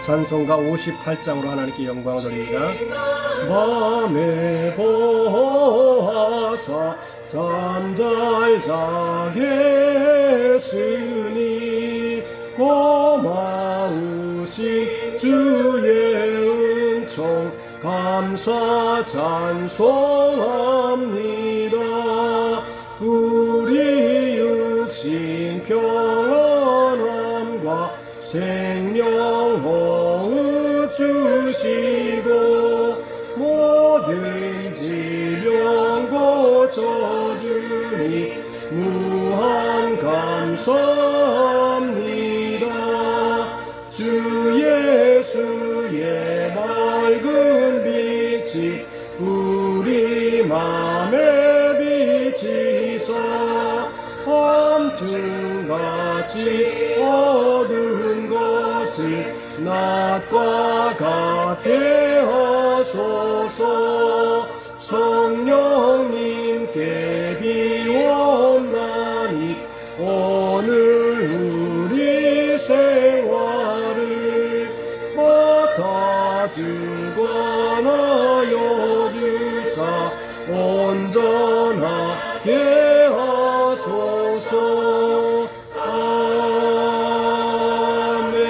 찬송가 58장으로 하나님께 영광을 돌립니다. 밤에 보아사 잠잘 자겠으니 고마우신 주의 은총 감사 찬송합니다. 우리 육신 평안함과 생명 호흡 주시고 모든 질병 고쳐주니 무한 감사합니다. 주 예수의 맑은 빛이 우리 맘에 비치사 밤중같이 어두운 것을 낮과 같게 하소서. 성령님께 비옵나니 오늘 우리 생활을 맡아주관하여 주사 온전하게 하소서. 아멘.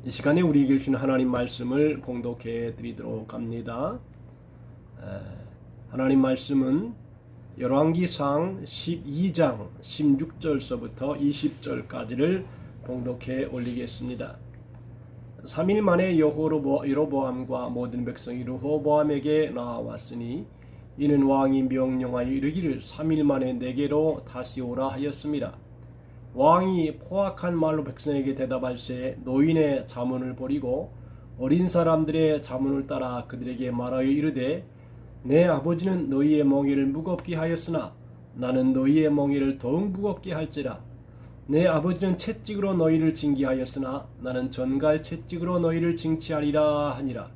이 시간에 우리에게 주신 하나님 말씀을 봉독해 드리도록 합니다. 하나님 말씀은 열왕기상 12장 16절서부터 20절까지를 봉독해 올리겠습니다. 3일 만에 여로보암과 모든 백성이 르호보암에게 나왔으니 이는 왕이 명령하여 이르기를 3일 만에 내게로 다시 오라 하였습니다. 왕이 포악한 말로 백성에게 대답할새 노인의 자문을 버리고 어린 사람들의 자문을 따라 그들에게 말하여 이르되 내 아버지는 너희의 멍에를 무겁게 하였으나 나는 너희의 멍에를 더욱 무겁게 할지라. 내 아버지는 채찍으로 너희를 징계하였으나 나는 전갈 채찍으로 너희를 징치하리라 하니라.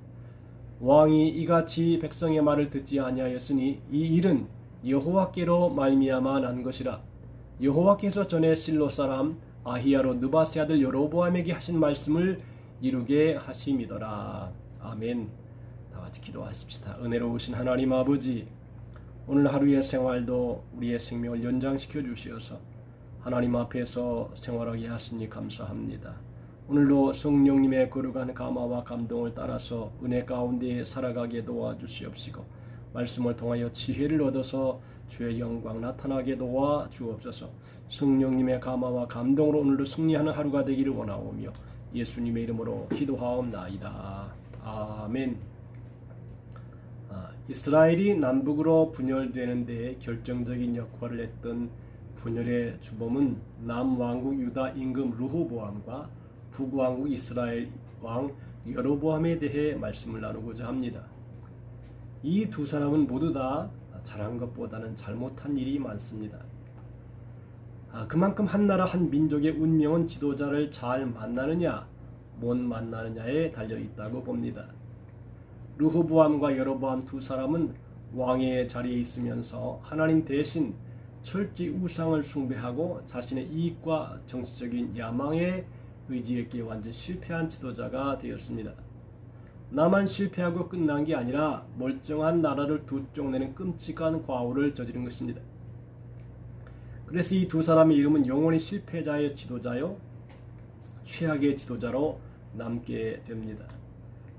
왕이 이같이 백성의 말을 듣지 아니하였으니 이 일은 여호와께로 말미암아 난 것이라. 여호와께서 전에 실로 사람 아히야로 느바세 아들 여로보암에게 하신 말씀을 이루게 하심이더라. 아멘. 다 같이 기도하십시다. 은혜로우신 하나님 아버지, 오늘 하루의 생활도 우리의 생명을 연장시켜 주시어서 하나님 앞에서 생활하게 하시니 감사합니다. 오늘도 성령님의 거룩한 감화와 감동을 따라서 은혜 가운데 살아가게 도와주시옵시고 말씀을 통하여 지혜를 얻어서 주의 영광 나타나게 도와 주옵소서. 성령님의 감화와 감동으로 오늘도 승리하는 하루가 되기를 원하오며 예수님의 이름으로 기도하옵나이다. 아멘. 이스라엘이 남북으로 분열되는 데 결정적인 역할을 했던 분열의 주범은 남왕국 유다 임금 르호보암과 북왕국 이스라엘 왕 여로보암에 대해 말씀을 나누고자 합니다. 이 두 사람은 모두 다 잘한 것보다는 잘못한 일이 많습니다. 그만큼 한 나라 한 민족의 운명은 지도자를 잘 만나느냐 못 만나느냐에 달려있다고 봅니다. 르호보암과 여로보암 두 사람은 왕의 자리에 있으면서 하나님 대신 철저히 우상을 숭배하고 자신의 이익과 정치적인 야망에 의지했기에 완전 실패한 지도자가 되었습니다. 나만 실패하고 끝난 게 아니라 멀쩡한 나라를 두 쪽 내는 끔찍한 과오를 저지른 것입니다. 그래서 이 두 사람의 이름은 영원히 실패자의 지도자요 최악의 지도자로 남게 됩니다.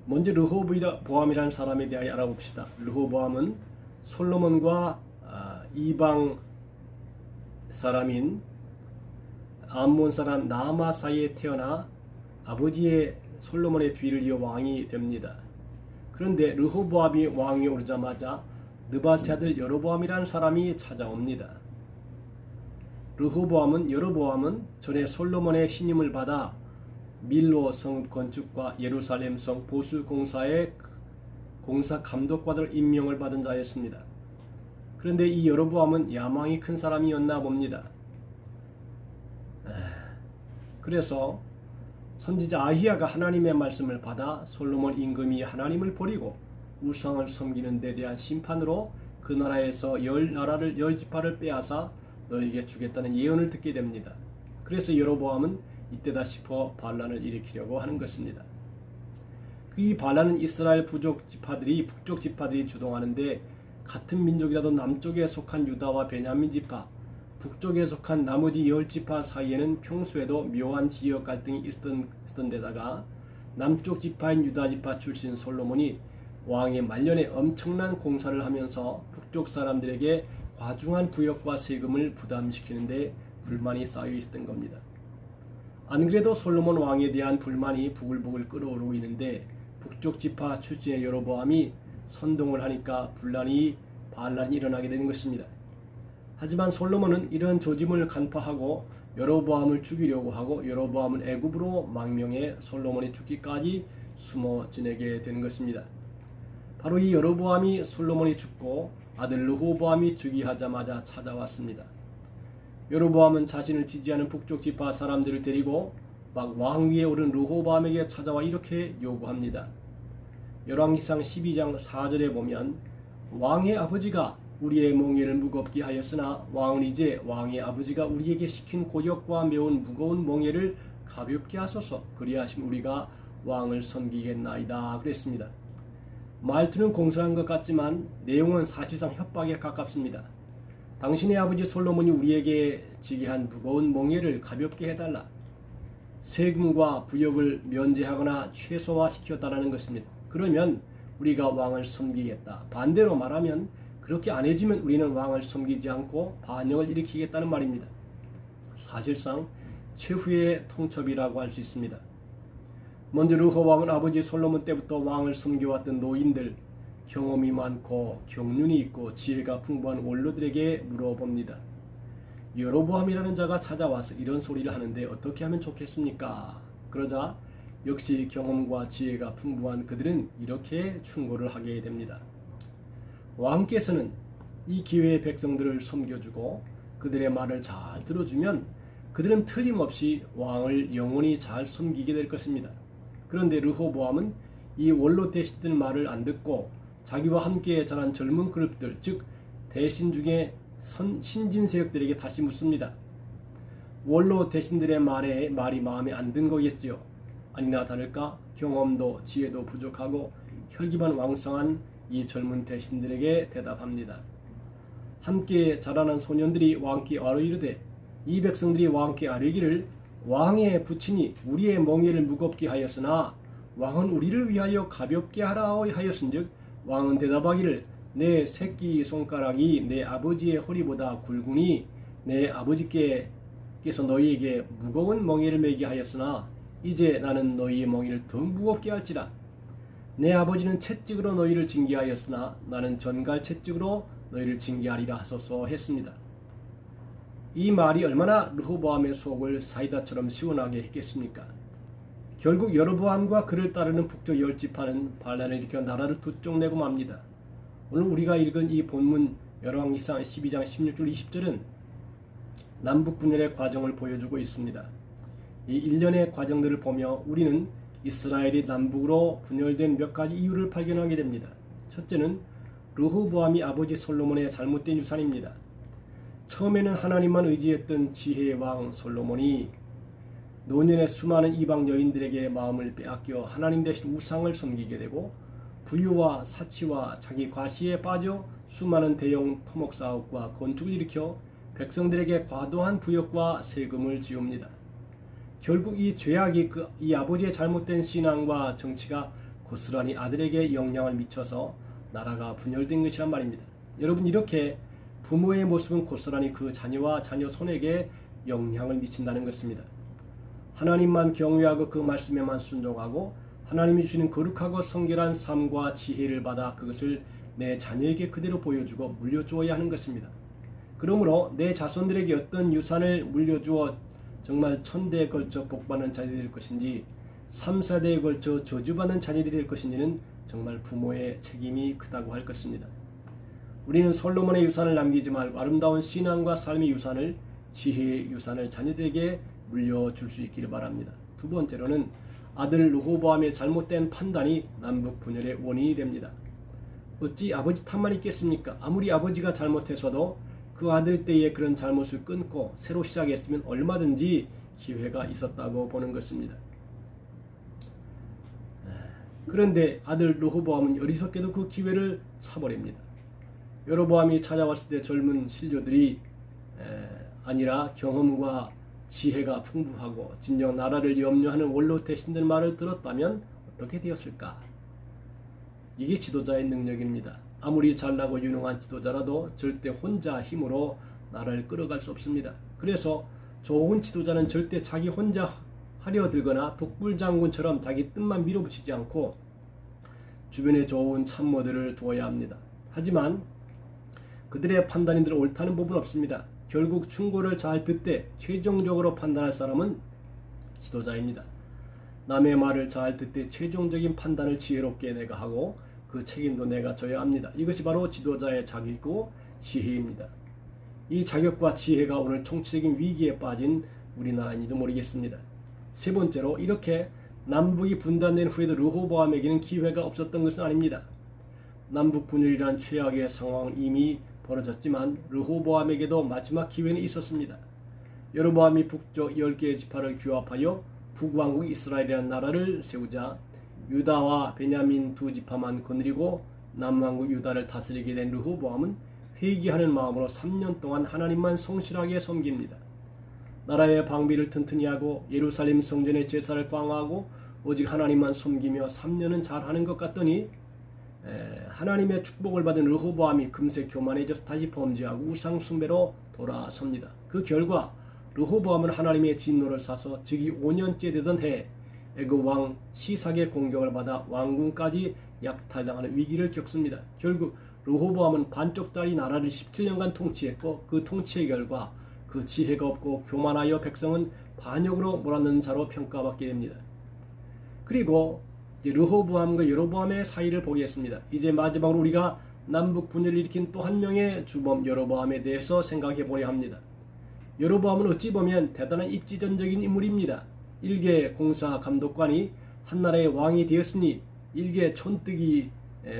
먼저 르호보암이라는 사람에 대하여 알아봅시다. 르호보암은 솔로몬과 이방 사람인 암몬 사람 나아마 사이에 태어나 아버지의 솔로몬의 뒤를 이어 왕이 됩니다. 그런데 르호보암이 왕위 오르자마자 느바세 아들 여로보암이라는 사람이 찾아옵니다. 여로보암은 전에 솔로몬의 신임을 받아 밀로 성 건축과 예루살렘 성 보수 공사의 공사 감독관을 임명을 받은 자였습니다. 그런데 이 여로보암은 야망이 큰 사람이었나 봅니다. 그래서 선지자 아히야가 하나님의 말씀을 받아 솔로몬 임금이 하나님을 버리고 우상을 섬기는 데 대한 심판으로 그 나라에서 10지파를 빼앗아 너에게 주겠다는 예언을 듣게 됩니다. 그래서 여로보암은 이때다 싶어 반란을 일으키려고 하는 것입니다. 이 반란은 이스라엘 북쪽 지파들이 주동하는데, 같은 민족이라도 남쪽에 속한 유다와 베냐민 지파, 북쪽에 속한 나머지 10지파 사이에는 평소에도 묘한 지역 갈등이 있었던 데다가 남쪽 지파인 유다 지파 출신 솔로몬이 왕의 말년에 엄청난 공사를 하면서 북쪽 사람들에게 과중한 부역과 세금을 부담시키는데 불만이 쌓여 있었던 겁니다. 안 그래도 솔로몬 왕에 대한 불만이 부글부글 끓어오르고 있는데, 북쪽 지파 출신의 여로보암이 선동을 하니까 반란이 일어나게 되는 것입니다. 하지만 솔로몬은 이런 조짐을 간파하고 여로보암을 죽이려고 하고, 여로보암은 애굽으로 망명해 솔로몬이 죽기까지 숨어 지내게 된 것입니다. 바로 이 여로보암이 솔로몬이 죽고 아들 르호보암이 즉위하자마자 찾아왔습니다. 여로보암은 자신을 지지하는 북쪽 지파 사람들을 데리고 막 왕위에 오른 르호보암에게 찾아와 이렇게 요구합니다. 열왕기상 12장 4절에 보면, 왕의 아버지가 우리의 몽에를 무겁게 하였으나 왕은 이제 왕의 아버지가 우리에게 시킨 고역과 매운 무거운 몽에를 가볍게 하소서. 그리하시면 우리가 왕을 섬기겠나이다 그랬습니다. 말투는 공손한 것 같지만 내용은 사실상 협박에 가깝습니다. 당신의 아버지 솔로몬이 우리에게 지게 한 무거운 몽에를 가볍게 해달라. 세금과 부역을 면제하거나 최소화시켰다라는 것입니다. 그러면 우리가 왕을 섬기겠다. 반대로 말하면 그렇게 안 해주면 우리는 왕을 섬기지 않고 반역을 일으키겠다는 말입니다. 사실상 최후의 통첩이라고 할 수 있습니다. 먼저 르호보암은 아버지 솔로몬 때부터 왕을 섬겨왔던 노인들, 경험이 많고 경륜이 있고 지혜가 풍부한 원로들에게 물어봅니다. 여로보암이라는 자가 찾아와서 이런 소리를 하는데 어떻게 하면 좋겠습니까? 그러자 역시 경험과 지혜가 풍부한 그들은 이렇게 충고를 하게 됩니다. 왕께서는 이 기회에 백성들을 섬겨주고 그들의 말을 잘 들어주면 그들은 틀림없이 왕을 영원히 잘 섬기게 될 것입니다. 그런데 르호보암은 이 원로 대신들 말을 안 듣고 자기와 함께 자란 젊은 그룹들, 즉 대신 중에 신진 세력들에게 다시 묻습니다. 원로 대신들의 말이 마음에 안 든 거겠지요. 아니나 다를까 경험도 지혜도 부족하고 혈기만 왕성한 이 젊은 대신들에게 대답합니다. 함께 자라난 소년들이 왕께 아뢰이르되, 이 백성들이 왕께 아뢰기를 왕의 부친이 우리의 멍에를 무겁게 하였으나 왕은 우리를 위하여 가볍게 하라 하였은즉, 왕은 대답하기를 내 새끼 손가락이 내 아버지의 허리보다 굵으니 내 아버지께서 너희에게 무거운 멍에를 매게 하였으나 이제 나는 너희의 멍에를 더 무겁게 할지라. 내 아버지는 채찍으로 너희를 징계하였으나 나는 전갈 채찍으로 너희를 징계하리라 하소서 했습니다. 이 말이 얼마나 르호보암의 속을 사이다처럼 시원하게 했겠습니까? 결국 여로보암과 그를 따르는 북쪽 10지파는 반란을 일으켜 나라를 두 쪽 내고 맙니다. 오늘 우리가 읽은 이 본문 열왕기상 12장 16절 20절은 남북 분열의 과정을 보여주고 있습니다. 이 일련의 과정들을 보며 우리는 이스라엘이 남북으로 분열된 몇 가지 이유를 발견하게 됩니다. 첫째는 르호보암이 아버지 솔로몬의 잘못된 유산입니다. 처음에는 하나님만 의지했던 지혜의 왕 솔로몬이 노년의 수많은 이방 여인들에게 마음을 빼앗겨 하나님 대신 우상을 섬기게 되고, 부유와 사치와 자기 과시에 빠져 수많은 대형 토목 사업과 건축을 일으켜 백성들에게 과도한 부역과 세금을 지웁니다. 결국 이 죄악이 이 아버지의 잘못된 신앙과 정치가 고스란히 아들에게 영향을 미쳐서 나라가 분열된 것이란 말입니다. 여러분, 이렇게 부모의 모습은 고스란히 그 자녀와 자녀 손에게 영향을 미친다는 것입니다. 하나님만 경외하고 그 말씀에만 순종하고 하나님이 주시는 거룩하고 성결한 삶과 지혜를 받아 그것을 내 자녀에게 그대로 보여주고 물려주어야 하는 것입니다. 그러므로 내 자손들에게 어떤 유산을 물려주어 정말 1000대에 걸쳐 복받는 자녀들이 될 것인지 3, 4대에 걸쳐 저주받는 자녀들이 될 것인지는 정말 부모의 책임이 크다고 할 것입니다. 우리는 솔로몬의 유산을 남기지 말고 아름다운 신앙과 삶의 유산을, 지혜의 유산을 자녀들에게 물려줄 수 있기를 바랍니다. 두 번째로는 아들 르호보암의 잘못된 판단이 남북 분열의 원인이 됩니다. 어찌 아버지 탓만 있겠습니까? 아무리 아버지가 잘못했어도 그 아들 때에 그런 잘못을 끊고 새로 시작했으면 얼마든지 기회가 있었다고 보는 것입니다. 그런데 아들 르호보암은 어리석게도 그 기회를 차버립니다. 여로보암이 찾아왔을 때 젊은 신료들이 아니라 경험과 지혜가 풍부하고 진정 나라를 염려하는 원로 대신들 말을 들었다면 어떻게 되었을까? 이게 지도자의 능력입니다. 아무리 잘나고 유능한 지도자라도 절대 혼자 힘으로 나라를 끌어갈 수 없습니다. 그래서 좋은 지도자는 절대 자기 혼자 하려 들거나 독불장군처럼 자기 뜻만 밀어붙이지 않고 주변에 좋은 참모들을 두어야 합니다. 하지만 그들의 판단이 늘 옳다는 법은 없습니다. 결국 충고를 잘 듣되 최종적으로 판단할 사람은 지도자입니다. 남의 말을 잘 듣되 최종적인 판단을 지혜롭게 내가 하고 그 책임도 내가 져야 합니다. 이것이 바로 지도자의 자격이고 지혜입니다. 이 자격과 지혜가 오늘 총체적인 위기에 빠진 우리나라인지도 모르겠습니다. 세 번째로, 이렇게 남북이 분단된 후에도 르호보암에게는 기회가 없었던 것은 아닙니다. 남북 분열이란 최악의 상황은 이미 벌어졌지만 르호보암에게도 마지막 기회는 있었습니다. 여로보암이 북쪽 10개의 지파를 규합하여 북왕국 이스라엘이라는 나라를 세우자 유다와 베냐민 두 지파만 거느리고 남왕국 유다를 다스리게 된 르호보암은 회개하는 마음으로 3년 동안 하나님만 성실하게 섬깁니다. 나라의 방비를 튼튼히 하고 예루살렘 성전의 제사를 광화하고 오직 하나님만 섬기며 3년은 잘하는 것 같더니 하나님의 축복을 받은 르호보암이 금세 교만해져서 다시 범죄하고 우상 숭배로 돌아섭니다. 그 결과 르호보암은 하나님의 진노를 사서 즉위 5년째 되던 해에 애굽 왕 시삭의 공격을 받아 왕궁까지 약탈당하는 위기를 겪습니다. 결국 르호보암은 반쪽짜리 나라를 17년간 통치했고 그 통치의 결과 그 지혜가 없고 교만하여 백성은 반역으로 몰아넣는 자로 평가받게 됩니다. 그리고 이제 르호보암과 여로보암의 사이를 보겠습니다. 이제 마지막으로 우리가 남북 분열을 일으킨 또 한 명의 주범 여로보암에 대해서 생각해 보려 합니다. 여로보암은 어찌 보면 대단한 입지전적인 인물입니다. 일개 공사 감독관이 한나라의 왕이 되었으니 일개 촌뜨기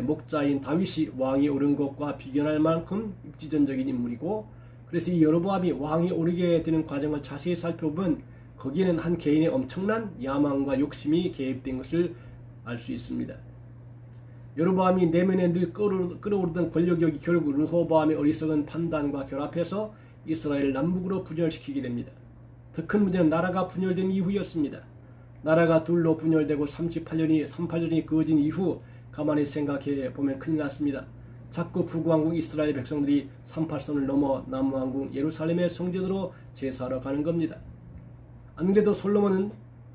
목자인 다윗이 왕이 오른 것과 비견할 만큼 입지전적인 인물이고, 그래서 이 여로보암이 왕이 오르게 되는 과정을 자세히 살펴보면 거기에는 한 개인의 엄청난 야망과 욕심이 개입된 것을 알 수 있습니다. 여로보암이 내면에 늘 끌어오르던 권력욕이 결국 르호보암의 어리석은 판단과 결합해서 이스라엘을 남북으로 분열시키게 됩니다. 더 큰 문제는 나라가 분열된 이후였습니다. 나라가 둘로 분열되고 38년이 그어진 이후 가만히 생각해 보면 큰일 났습니다. 자꾸 북왕국 이스라엘 백성들이 38선을 넘어 남왕국 예루살렘의 성전으로 제사하러 가는 겁니다. 안 그래도 솔로몬은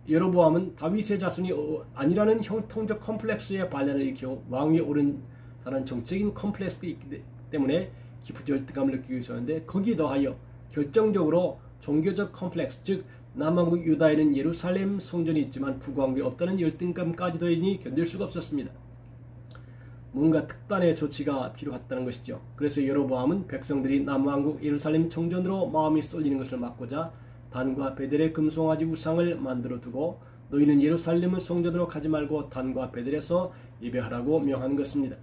여로보암은 다윗의 자손이 아니라는 형통적 컴플렉스의 반란을 일으켜 왕위에 오른 다른 정책인 컴플렉스가 있기 때문에 깊은 열등감을 느끼고 있었는데, 거기에 더하여 결정적으로 종교적 컴플렉스, 즉 남왕국 유다에는 예루살렘 성전이 있지만 북왕국에 없다는 열등감까지 더해지니 견딜 수가 없었습니다. 뭔가 특단의 조치가 필요했다는 것이죠. 그래서 여로보암은 백성들이 남왕국 예루살렘 성전으로 마음이 쏠리는 것을 막고자 단과 베델의 금송아지 우상을 만들어 두고 너희는 예루살렘 성전으로 가지 말고 단과 베델에서 예배하라고 명한 것입니다.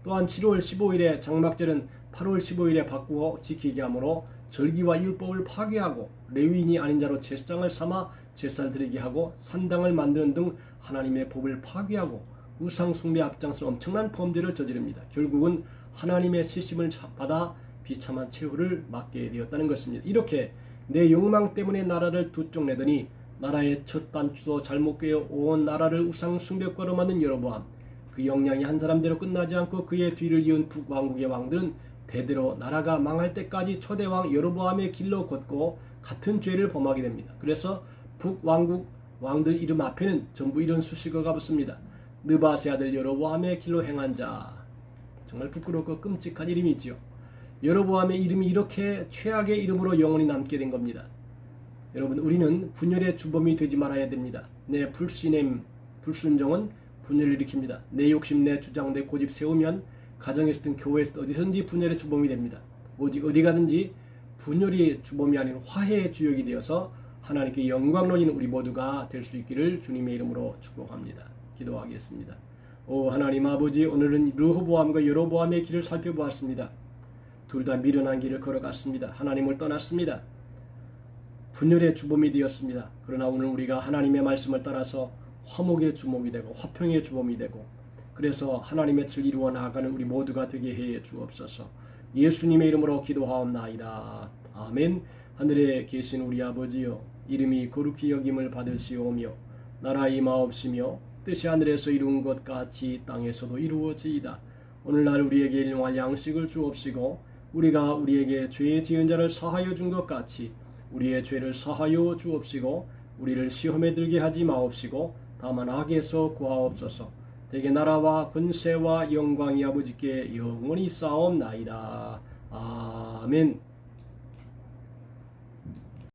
또한 7월 15일에 장막절은 8월 15일에 바꾸어 지키게 하므로 절기와 율법을 파괴하고 레위인이 아닌 자로 제사장을 삼아 제사를 드리게 하고 산당을 만드는 등 하나님의 법을 파괴하고 우상 숭배 앞장서 엄청난 범죄를 저지릅니다. 결국은 하나님의 시심을 받아 비참한 최후를 맞게 되었다는 것입니다. 이렇게 내 욕망 때문에 나라를 두 쪽 내더니 나라의 첫 단추도 잘못 꿰어 온 나라를 우상 숭배과로 만든 여로보암, 그 역량이 한 사람대로 끝나지 않고 그의 뒤를 이은 북왕국의 왕들은 대대로 나라가 망할 때까지 초대왕 여로보암의 길로 걷고 같은 죄를 범하게 됩니다. 그래서 북왕국 왕들 이름 앞에는 전부 이런 수식어가 붙습니다. 느바세 아들 여로보암의 길로 행한 자. 정말 부끄럽고 끔찍한 이름이 있죠. 여로보암의 이름이 이렇게 최악의 이름으로 영원히 남게 된 겁니다. 여러분, 우리는 분열의 주범이 되지 말아야 됩니다. 내 불순종은 분열을 일으킵니다. 내 욕심, 내 주장, 내 고집 세우면 가정에서든 교회에서든 어디선지 분열의 주범이 됩니다. 오직 어디 가든지 분열이 주범이 아닌 화해의 주역이 되어서 하나님께 영광론인 우리 모두가 될 수 있기를 주님의 이름으로 축복합니다. 기도하겠습니다. 오 하나님 아버지, 오늘은 르호보암과 여로보암의 길을 살펴보았습니다. 둘 다 미련한 길을 걸어갔습니다. 하나님을 떠났습니다. 분열의 주범이 되었습니다. 그러나 오늘 우리가 하나님의 말씀을 따라서 화목의 주범이 되고 화평의 주범이 되고 그래서 하나님의 뜻을 이루어 나아가는 우리 모두가 되게 해 주옵소서. 예수님의 이름으로 기도하옵나이다. 아멘. 하늘에 계신 우리 아버지여, 이름이 거룩히 여김을 받으시오며 나라 임하옵시며 뜻이 하늘에서 이룬 것 같이 땅에서도 이루어지이다. 오늘날 우리에게 일용할 양식을 주옵시고 우리가 우리에게 죄 지은 자를 사하여 준 것 같이 우리의 죄를 사하여 주옵시고 우리를 시험에 들게 하지 마옵시고 다만 악에서 구하옵소서. 대개 나라와 권세와 영광이 아버지께 영원히 쌓옵나이다. 아멘.